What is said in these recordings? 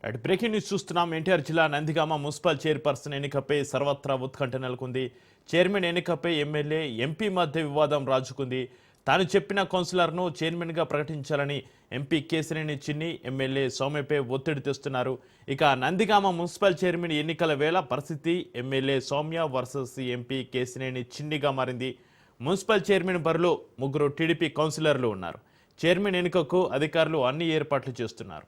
అటు breaking news చూస్తున్నాం. ఎన్టీఆర్ జిల్లా నందిగామ మున్సిపల్ చైర్పర్సన్ ఎన్నికపై సర్వత్రా ఉత్కంఠ నెలకొంది. చైర్మన్ ఎన్నికపై ఎమ్మెల్యే, ఎంపీ మధ్య వివాదం రాజుకుంది. తాను చెప్పిన కౌన్సిలర్ను చైర్మన్గా ప్రకటించాలని ఎంపీ కేశినేని చిన్ని, ఎమ్మెల్యే సౌమ్యపై ఒత్తిడి తెస్తున్నారు. ఇక నందిగామ మున్సిపల్ చైర్మన్ ఎన్నికల వేళ పరిస్థితి MLA Soumya versus MP Kesineni చిన్నిగా మారింది. మున్సిపల్ చైర్మన్ బరిలో ముగ్గురు టీడీపీ కౌన్సిలర్లు ఉన్నారు. చైర్మన్ ఎన్నికకు అధికారులు అన్ని ఏర్పాట్లు చేస్తున్నారు.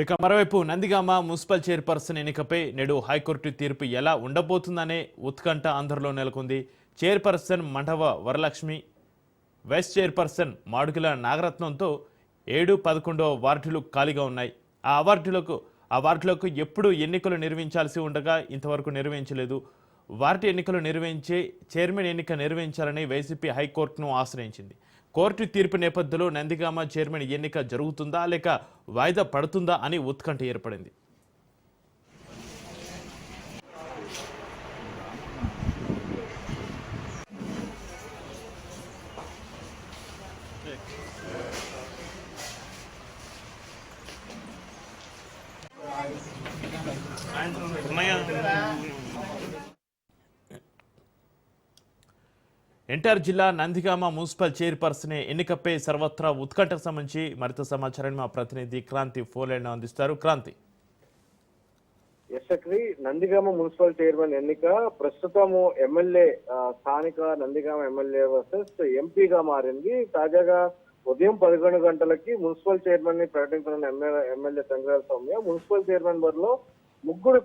ఇక మరోవైపు నందిగామ మున్సిపల్ చైర్పర్సన్ ఎన్నికపై నేడు హైకోర్టు తీర్పు ఎలా ఉండబోతుందనే ఉత్కంఠ అందరిలో నెలకొంది. Chairperson Mandava Varalakshmi, vice chairperson Madugula నాగరత్నంతో 7, 11 వార్డులు ఖాళీగా ఉన్నాయి. ఆ వార్డులకు ఎప్పుడు ఎన్నికలు నిర్వహించాల్సి ఉండగా ఇంతవరకు నిర్వహించలేదు. వార్డు ఎన్నికలు నిర్వహించే చైర్మన్ ఎన్నిక నిర్వహించాలని వైసీపీ హైకోర్టును ఆశ్రయించింది. కోర్టు తీర్పు నేపథ్యంలో నందిగామ చైర్మన్ ఎన్నిక జరుగుతుందా లేక వాయిదా పడుతుందా అని ఉత్కంఠ ఏర్పడింది. ఎన్టీఆర్ జిల్లా నందిగామ మున్సిపల్ చైర్పర్సన్ ఎన్నికపై సర్వత్రా ఉత్కంఠకు సంబంధించి మరింత సమాచారాన్ని మా ప్రతినిధి క్రాంతి ఫోన్ లైన్ అందిస్తారు. క్రాంతి. యశక్రి, నందిగామ మున్సిపల్ చైర్మన్ ఎన్నిక ప్రస్తుతము ఎమ్మెల్యే స్థానిక నందిగామ ఎమ్మెల్యే వర్సెస్ ఎంపీగా మారింది. తాజాగా ఉదయం 11 గంటలకి మున్సిపల్ చైర్మన్ ని ప్రకటించిన ఎమ్మెల్యే తంగరాల సౌమ్య మున్సిపల్ చైర్మన్ బరిలో ముగ్గురు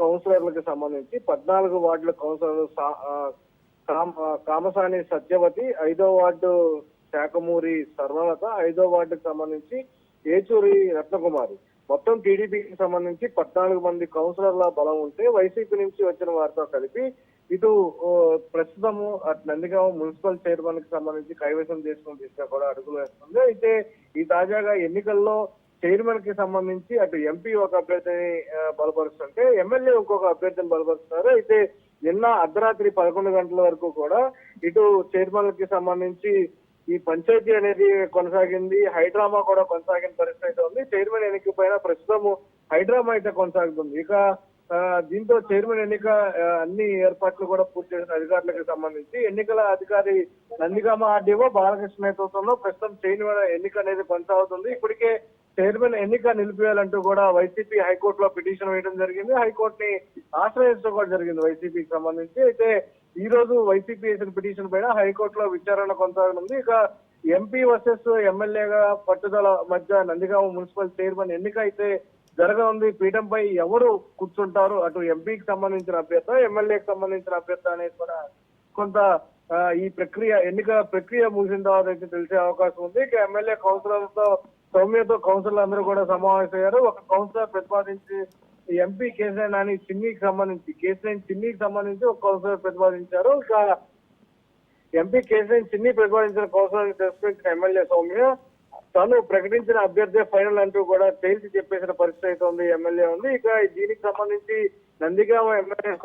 కౌన్సిలర్లకు సంబంధించి 14 వార్డుల కౌన్సిలర్లు కామసాని సత్యవతి, 5వ వార్డు శాఖమూరి సర్వలత, 5వ వార్డుకు సంబంధించి ఏచూరి రత్నకుమారి, మొత్తం టీడీపీకి సంబంధించి 14 మంది కౌన్సిలర్ల బలం ఉంటే వైసీపీ నుంచి వచ్చిన వారితో కలిపి ఇటు ప్రస్తుతము నందిగామ మున్సిపల్ చైర్మన్ కి సంబంధించి కైవసం చేసుకుని దిశగా కూడా అడుగులు వేస్తుంది. అయితే ఈ తాజాగా ఎన్నికల్లో చైర్మన్ కి సంబంధించి అటు ఎంపీ ఒక అభ్యర్థిని బలపరుస్తుంటే ఎమ్మెల్యే ఇంకొక అభ్యర్థిని బలపరుస్తున్నారు. అయితే నిన్న అర్ధరాత్రి 11 గంటల వరకు కూడా ఇటు చైర్మన్ కి సంబంధించి ఈ పంచాయతీ అనేది కొనసాగింది. హైడ్రామా కూడా కొనసాగిన పరిస్థితి ఉంది. చైర్మన్ ఎన్నిక పైన ప్రస్తుతం హైడ్రామా అయితే కొనసాగుతుంది. ఇక దీంతో చైర్మన్ ఎన్నిక అన్ని ఏర్పాట్లు కూడా పూర్తి చేసిన అధికారులకు సంబంధించి ఎన్నికల అధికారి నందిగామ ఆర్డీఓ బాలకృష్ణ నేతృత్వంలో ప్రస్తుతం చైర్మన్ ఎన్నిక అనేది కొనసాగుతుంది. ఇప్పటికే చైర్మన్ ఎన్నిక నిలిపివేయాలంటూ కూడా వైసీపీ హైకోర్టులో పిటిషన్ వేయడం జరిగింది. హైకోర్టుని ఆశ్రయించడం కూడా జరిగింది వైసీపీకి సంబంధించి. అయితే ఈ రోజు వైసీపీ వేసిన పిటిషన్ పైన హైకోర్టులో విచారణ కొనసాగనుంది. ఇక ఎంపీ వర్సెస్ ఎమ్మెల్యేగా పట్టుదల మధ్య నందిగామ మున్సిపల్ చైర్మన్ ఎన్నిక అయితే జరగనుంది. పీఠంపై ఎవరు కూర్చుంటారు, అటు ఎంపీకి సంబంధించిన అభ్యర్థ, ఎమ్మెల్యేకి సంబంధించిన అభ్యర్థ అనేది కూడా కొంత ఈ ఎన్నిక ప్రక్రియ ముగిసిన తర్వాత అయితే తెలిసే అవకాశం ఉంది. ఇక ఎమ్మెల్యే కౌన్సిలర్లతో సౌమ్యతో కౌన్సిలర్లు అందరూ కూడా సమావేశమయ్యారు. ఒక కౌన్సిలర్ ప్రతిపాదించి ఎంపీ కేశినేని చిన్నికి సంబంధించి ఒక కౌన్సిలర్ ప్రతిపాదించారు. ఇక ఎంపీ కేశినేని చిన్ని ప్రతిపాదించిన కౌన్సిలర్ తిరస్కరించిన ఎమ్మెల్యే సౌమ్య తను ప్రకటించిన అభ్యర్థి ఫైనల్ అంటూ కూడా తేల్చి చెప్పేసిన పరిస్థితి ఉంది ఎమ్మెల్యే ఉంది. ఇక దీనికి సంబంధించి నందిగామ ఎమ్మెల్యే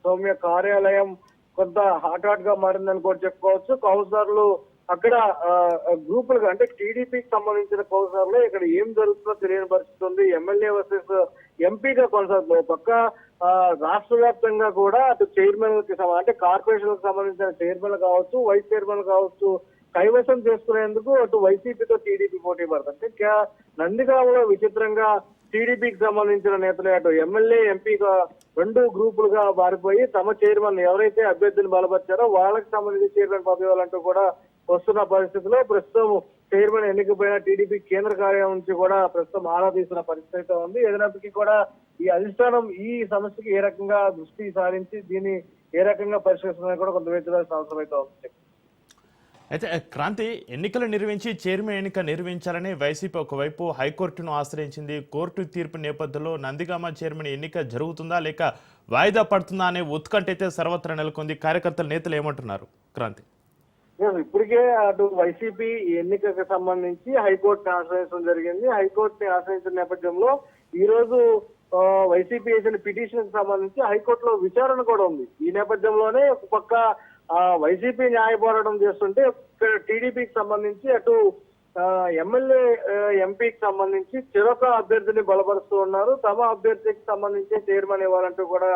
సౌమ్య కార్యాలయం కొంత హాట్ గా మారిందని కూడా చెప్పుకోవచ్చు. కౌన్సిలర్లు అక్కడ గ్రూపులుగా అంటే టీడీపీకి సంబంధించిన కౌన్సిలర్లు ఇక్కడ ఏం జరుగుతుందో తెలియని పరిస్థితి ఉంది. ఎమ్మెల్యే వర్సెస్ ఎంపీగా కొనసాగుతుంది. పక్క రాష్ట్ర వ్యాప్తంగా కూడా అటు చైర్మన్ కి అంటే కార్పొరేషన్ కి సంబంధించిన చైర్మన్ కావచ్చు, వైస్ చైర్మన్ కావచ్చు కైవసం చేసుకునేందుకు అటు వైసీపీతో టీడీపీ పోటీ పడుతుంది. నందిగామలో విచిత్రంగా టీడీపీకి సంబంధించిన నేతలు అటు ఎమ్మెల్యే, ఎంపీగా 2 గ్రూపులుగా మారిపోయి తమ చైర్మన్ ఎవరైతే అభ్యర్థిని బలపరిచారో వాళ్ళకి సంబంధించి చైర్మన్ పదవులంటూ కూడా వస్తున్న పరిస్థితిలో ప్రస్తుతం చైర్మన్ ఎన్నికపైన టీడీపీ కేంద్ర కార్యాలయం నుంచి కూడా ప్రస్తుతం ఆరా తీస్తున్న పరిస్థితి ఉంది. ఏదైనప్పటికీ కూడా ఈ అధిష్టానం ఈ సమస్యకి ఏ రకంగా దృష్టి సారించి దీన్ని ఏ రకంగా పరిష్కరిస్తుందని కూడా కొంత వేచాల్సిన అవసరం అయితే ఉంది. అయితే క్రాంతి, ఎన్నికలు నిర్వహించి చైర్మన్ ఎన్నిక నిర్వహించాలని వైసీపీ ఒకవైపు హైకోర్టును ఆశ్రయించింది. కోర్టు తీర్పు నేపథ్యంలో నందిగామ చైర్మన్ ఎన్నిక జరుగుతుందా లేక వాయిదా పడుతుందా అనే ఉత్కంఠ అయితే సర్వత్రా నెలకొంది. కార్యకర్తల నేతలు ఏమంటున్నారు క్రాంతి? ఇప్పటికే అటు వైసీపీ ఎన్నికకు సంబంధించి హైకోర్టుని ఆశ్రయించడం జరిగింది. హైకోర్టుని ఆశ్రయించిన నేపథ్యంలో ఈ రోజు వైసీపీ వేసిన పిటిషన్ కి సంబంధించి హైకోర్టులో విచారణ కూడా ఉంది. ఈ నేపథ్యంలోనే ఒక పక్క వైసీపీ న్యాయ పోరాటం చేస్తుంటే ఇక్కడ టీడీపీకి సంబంధించి అటు ఎమ్మెల్యే ఎంపీకి సంబంధించి చెరొక అభ్యర్థిని బలపరుస్తూ ఉన్నారు. తమ అభ్యర్థికి సంబంధించి చైర్మన్ ఇవ్వాలంటూ కూడా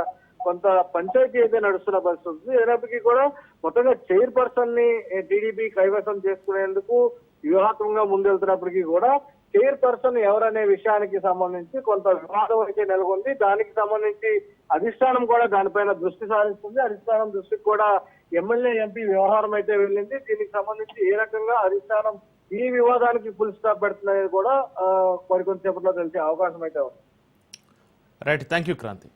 కొంత పంచాయతీ అయితే నడుస్తున్న పరిస్థితి ఉంది. అయినప్పటికీ కూడా మొత్తంగా చైర్పర్సన్ ని టీడీపీ కైవసం చేసుకునేందుకు వ్యూహాత్మకంగా ముందెళ్తున్నప్పటికీ కూడా చైర్పర్సన్ ఎవరనే విషయానికి సంబంధించి కొంత వివాదం అయితే నెలకొంది. దానికి సంబంధించి అధిష్టానం కూడా దానిపైన దృష్టి సారిస్తుంది. అధిష్టానం దృష్టికి కూడా ఎమ్మెల్యే ఎంపీ వ్యవహారం అయితే వెళ్ళింది. దీనికి సంబంధించి ఏ రకంగా అధిష్టానం ఈ వివాదానికి ఫుల్ స్టాప్ పెడుతున్నది కూడా మరికొంతసేపట్లో తెలిసే అవకాశం అయితే ఉంది. Right, thank you Kranti.